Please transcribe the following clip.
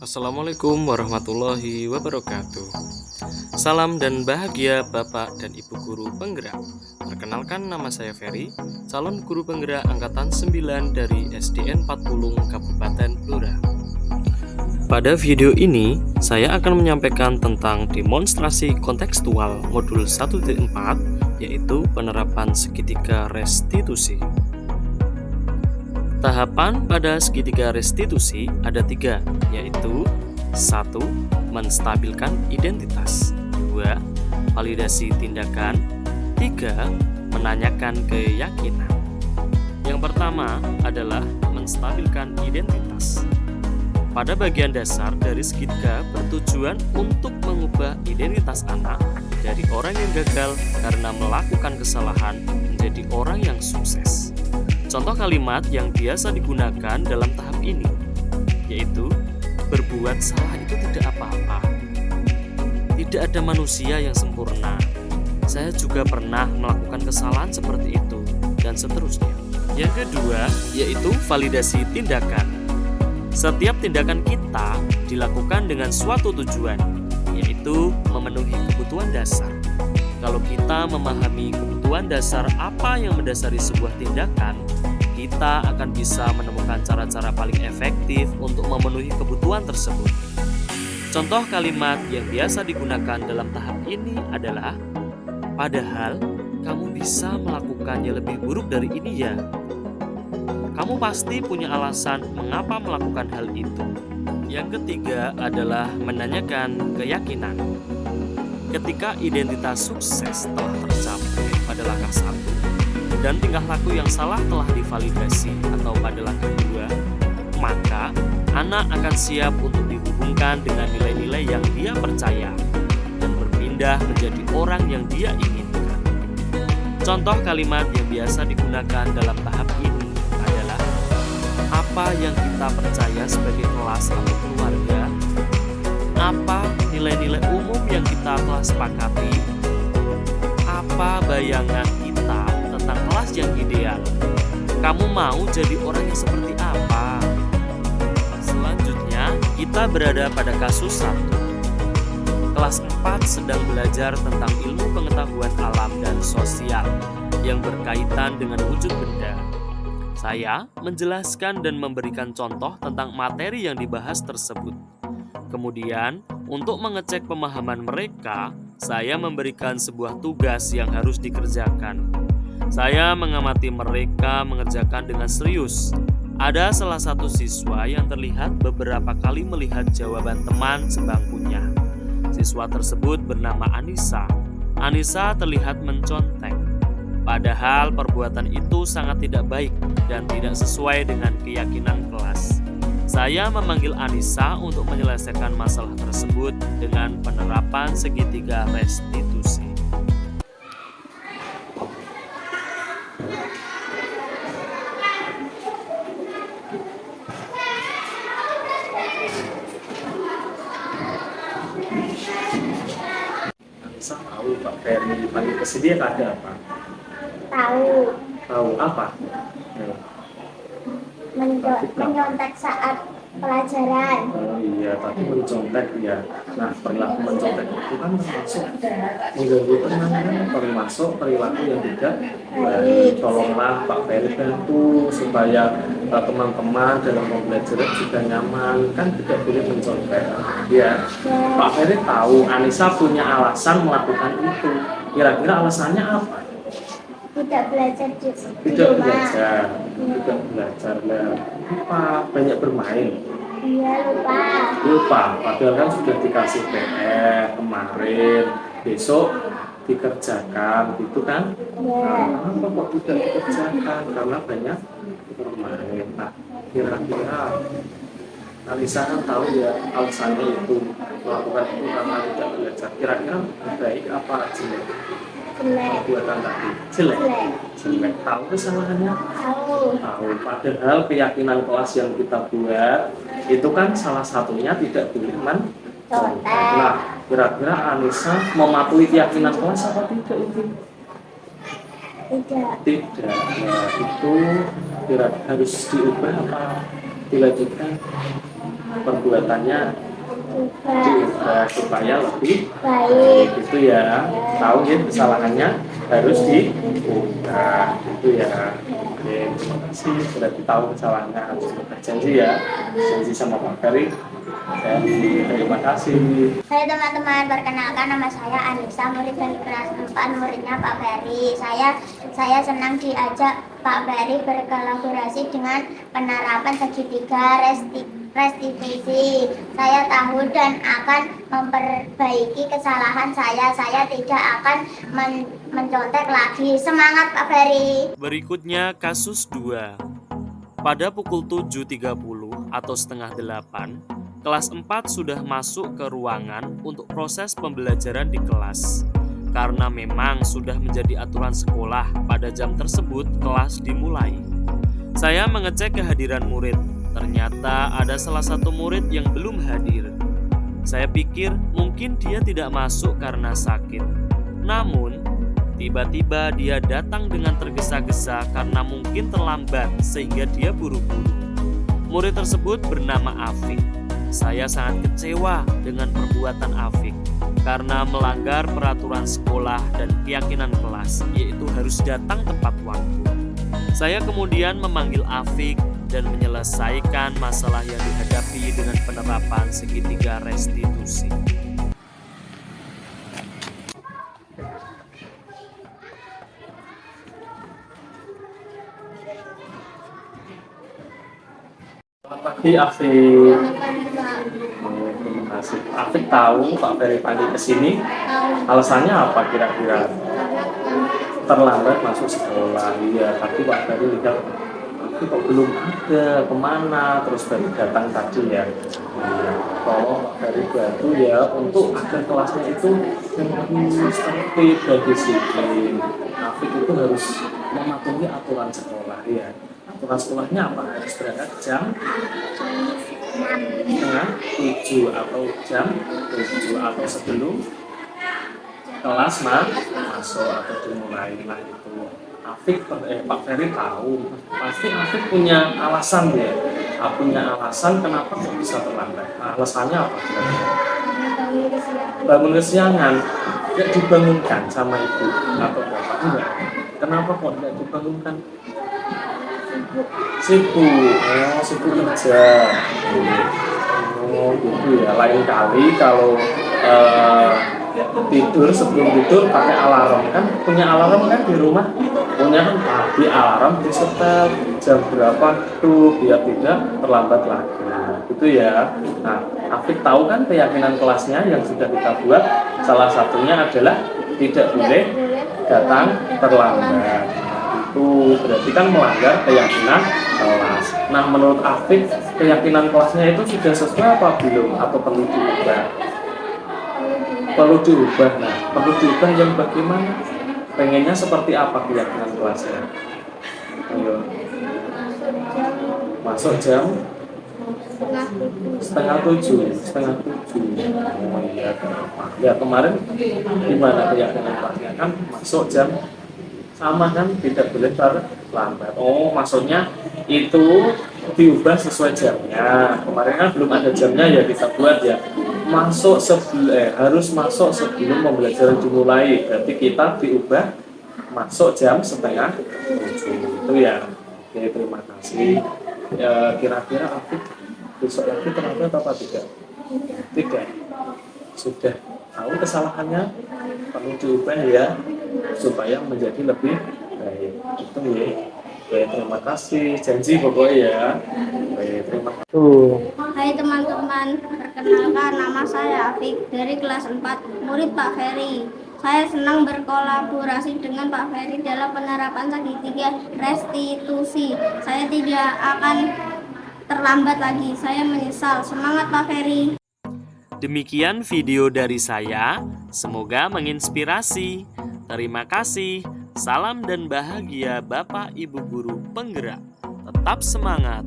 Assalamualaikum warahmatullahi wabarakatuh. Salam dan bahagia Bapak dan Ibu Guru Penggerak. Perkenalkan, nama saya Ferry, calon guru penggerak angkatan 9 dari SDN 40 Kabupaten Blora. Pada video ini, saya akan menyampaikan tentang demonstrasi kontekstual modul 1.4, yaitu penerapan segitiga restitusi. Tahapan pada segitiga restitusi ada 3, yaitu 1. Menstabilkan identitas, 2. Validasi tindakan, 3. Menanyakan keyakinan. Yang pertama adalah menstabilkan identitas. Pada bagian dasar dari segitiga bertujuan untuk mengubah identitas anak dari orang yang gagal karena melakukan kesalahan menjadi orang yang sukses. Contoh kalimat yang biasa digunakan dalam tahap ini, yaitu berbuat salah itu tidak apa-apa. Tidak ada manusia yang sempurna. Saya juga pernah melakukan kesalahan seperti itu, dan seterusnya. Yang kedua, yaitu validasi tindakan. Setiap tindakan kita dilakukan dengan suatu tujuan, yaitu memenuhi kebutuhan dasar. Kalau kita memahami kebutuhan dasar apa yang mendasari sebuah tindakan, kita akan bisa menemukan cara-cara paling efektif untuk memenuhi kebutuhan tersebut. Contoh kalimat yang biasa digunakan dalam tahap ini adalah, padahal kamu bisa melakukannya lebih buruk dari ini ya. Kamu pasti punya alasan mengapa melakukan hal itu. Yang ketiga adalah menanyakan keyakinan. Ketika identitas sukses telah tercapai pada langkah 1 dan tingkah laku yang salah telah divalidasi atau pada langkah 2, maka anak akan siap untuk dihubungkan dengan nilai-nilai yang dia percaya dan berpindah menjadi orang yang dia inginkan. Contoh kalimat yang biasa digunakan dalam tahap ini adalah, apa yang kita percaya sebagai kelas atau keluarga, apa nilai-nilai umum yang kita telah sepakati, apa bayangan kita tentang kelas yang ideal. Kamu mau jadi orang yang seperti apa? Selanjutnya, kita berada pada kasus 1. Kelas 4 sedang belajar tentang ilmu pengetahuan alam dan sosial yang berkaitan dengan wujud benda. Saya menjelaskan dan memberikan contoh tentang materi yang dibahas tersebut. Kemudian, untuk mengecek pemahaman mereka, saya memberikan sebuah tugas yang harus dikerjakan. Saya mengamati mereka mengerjakan dengan serius. Ada salah satu siswa yang terlihat beberapa kali melihat jawaban teman sebangkunya. Siswa tersebut bernama Anissa. Anissa terlihat mencontek. Padahal perbuatan itu sangat tidak baik dan tidak sesuai dengan keyakinan kelas. Saya memanggil Anissa untuk menyelesaikan masalah tersebut dengan penerapan segitiga restitusi. Anissa tahu Pak Ferry panggil ke sini ada apa? Tahu. Tahu apa? Menyontek saat pelajaran. Oh iya, tapi mencontek ya. Nah, perilaku mencontek itu kan termasuk mengganggu tenangan, termasuk perilaku yang tidak baik. Tolonglah Pak Ferry bantu supaya teman-teman dalam pembelajaran juga nyaman, kan tidak boleh mencontek. Ya, Pak Ferry tahu Anissa punya alasan melakukan itu. Kira-kira alasannya apa? Tidak belajar di Tidak rumah. belajar, tidak belajar lah. Lupa, banyak bermain. Iya, Lupa, padahal kan sudah dikasih PR kemarin, besok dikerjakan, gitu kan? Nah, kenapa kok tidak dikerjakan? Karena banyak bermain. Nah, kira-kira Alisa kan tahu ya alasannya itu melakukan itu karena tidak belajar. Kira-kira baik apa jelek? Perbuatan tadi jelek. Tahu kesalahannya? Tahu. Padahal keyakinan kelas yang kita buat itu kan salah satunya tidak boleh mencontek. Nah, kira-kira Anissa mematuhi keyakinan kelas apa tidak itu? Tidak. Nah, itu harus diubah apa dilanjutkan? perbuatannya juga diubah supaya lebih baik. gitu ya. Tahu ya kesalahannya harus diubah gitu ya. Oke, terima kasih. Berarti tahu kesalahannya harus diubah. Janji ya, janji sama Pak Ferry. Janji, terima kasih. Hai teman-teman, perkenalkan nama saya Anissa, murid dari kelas 4, muridnya Pak Ferry. Saya senang diajak Pak Ferry berkolaborasi dengan penerapan segitiga restitusi. Saya tahu dan akan memperbaiki kesalahan saya. Saya tidak akan mencontek lagi. Semangat Pak Ferry. Berikutnya kasus 2. Pada pukul 7.30 atau setengah 8, kelas 4 sudah masuk ke ruangan untuk proses pembelajaran di kelas. Karena memang sudah menjadi aturan sekolah pada jam tersebut kelas dimulai. Saya mengecek kehadiran murid. Ternyata ada salah satu murid yang belum hadir. Saya pikir mungkin dia tidak masuk karena sakit. Namun, tiba-tiba dia datang dengan tergesa-gesa karena mungkin terlambat sehingga dia buru-buru. Murid tersebut bernama Afik. Saya sangat kecewa dengan perbuatan Afik karena melanggar peraturan sekolah dan keyakinan kelas, yaitu harus datang tepat waktu. Saya kemudian memanggil Afik dan menyelesaikan masalah yang dihadapi dengan penerapan segitiga restitusi. Selamat pagi Afik. Terima kasih. Afik tahu Pak Ferry panggil ke sini. Alasannya apa kira-kira? Terlambat masuk sekolah. Iya, tapi Pak Ferry lihat Afik kok belum ada, kemana? Terus baru datang tadi ya. Iya, tolong Pak Ferry bantu ya untuk agar kelasnya itu lebih tertib dan disiplin. Afik itu harus mematuhi aturan sekolah ya. Aturan sekolahnya apa? Harus berangkat jam setengah 7 atau jam 7 atau sebelum kelas masuk atau dimulai. Nah itu Afik, Pak Ferry tahu pasti Afik punya alasan ya. Punya alasan kenapa kok bisa terlambat. Nah, alasannya apa? Bangun kesiangan, tidak dibangunkan sama ibu atau bapak enggak. Kenapa kok tidak dibangunkan? Sibuk kerja. Gitu ya. Lain kali kalau tidur, sebelum tidur pakai alarm, kan punya alarm kan di rumah, punya kan di alarm disetel jam berapa tuh biar tidak terlambat lagi. Gitu ya. Nah, Afik tahu kan keyakinan kelasnya yang sudah kita buat, salah satunya adalah tidak boleh datang terlambat. Itu berarti kan melanggar keyakinan kelas. Nah, menurut Afik keyakinan kelasnya itu sudah sesuai apa belum atau perlu diubah? Perlu diubah. Nah, perlu diubah yang bagaimana? Pengennya seperti apa keyakinan kelasnya? Ayo. Masuk jam setengah tujuh. Oh iya, ya kemarin gimana keyakinan kelasnya kan masuk jam sama kan, tidak boleh terlambat. Oh, maksudnya itu diubah sesuai jamnya. Kemarin kan belum ada jamnya ya, kita buat ya. Harus masuk sebelum pembelajaran dimulai. Berarti kita diubah masuk jam setengah 7 itu ya. Oke, terima kasih. Kira-kira Afik besok lagi terlambat apa tidak? Tidak. Sudah tahu kesalahannya, perlu diubah ya supaya menjadi lebih baik. Itu ya. Oke, terima kasih. Janji pokoknya ya. Oke, terima kasih. Hai teman-teman, perkenalkan nama saya Afik dari kelas 4, murid Pak Ferry. Saya senang berkolaborasi dengan Pak Ferry dalam penerapan segitiga restitusi. Saya tidak akan terlambat lagi. Saya menyesal. Semangat Pak Ferry. Demikian video dari saya, semoga menginspirasi. Terima kasih. Salam dan bahagia Bapak Ibu Guru penggerak. Tetap semangat.